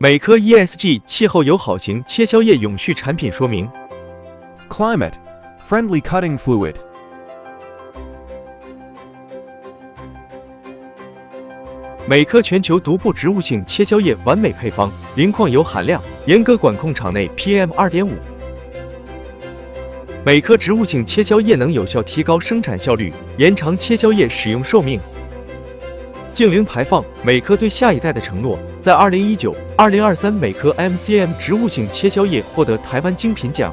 美科 ESG 气候友好型切削液永续产品说明。Climate friendly cutting fluid. 美科全球独步植物性切削液完美配方，零矿油含量，严格管控场内 PM2.5。美科植物性切削液能有效提高生产效率，延长切削液使用寿命。净零排放，美科对下一代的承诺。在2019、2023美科 MCM 植物性切削液获得台湾精品奖。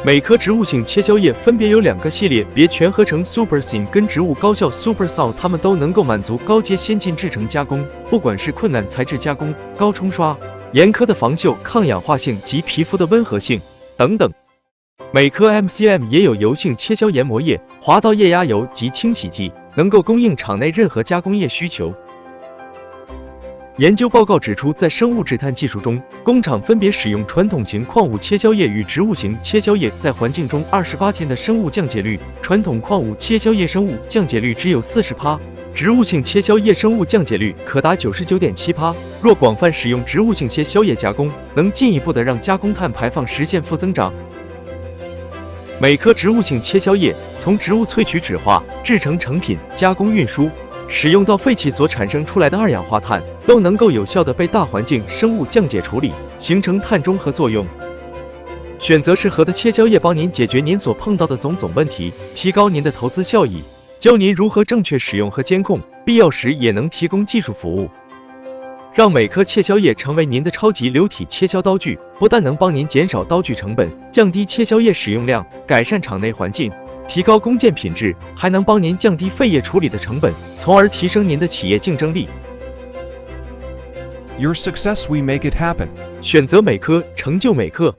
美科植物性切削液分别有2个系列别，全合成 SuperSyn 跟植物高效 SuperSol， 它们都能够满足高阶先进制程加工，不管是困难材质加工、高冲刷、严苛的防锈、抗氧化性及皮肤的温和性等等。美科 MCM 也有油性切削研磨液、滑道液压油及清洗剂，能够供应厂内任何加工业需求。研究报告指出，在生物制碳技术中，工厂分别使用传统型矿物切削液与植物型切削液，在环境中28天的生物降解率，传统矿物切削液生物降解率只有40%，植物性切削液生物降解率可达99.7%。若广泛使用植物性切削液加工，能进一步的让加工碳排放实现负增长。美科植物性切削液从植物萃取酯化、制成成品、加工运输，使用到废气所产生出来的二氧化碳都能够有效的被大环境生物降解处理，形成碳中和作用。选择适合的切削液，帮您解决您所碰到的种种问题，提高您的投资效益，教您如何正确使用和监控，必要时也能提供技术服务。让美科切削液成为您的超级流体切削刀具，不但能帮您减少刀具成本，降低切削液使用量，改善厂内环境，提高工件品质，还能帮您降低废液处理的成本，从而提升您的企业竞争力。Your success, we make it happen. 选择美科，成就美科。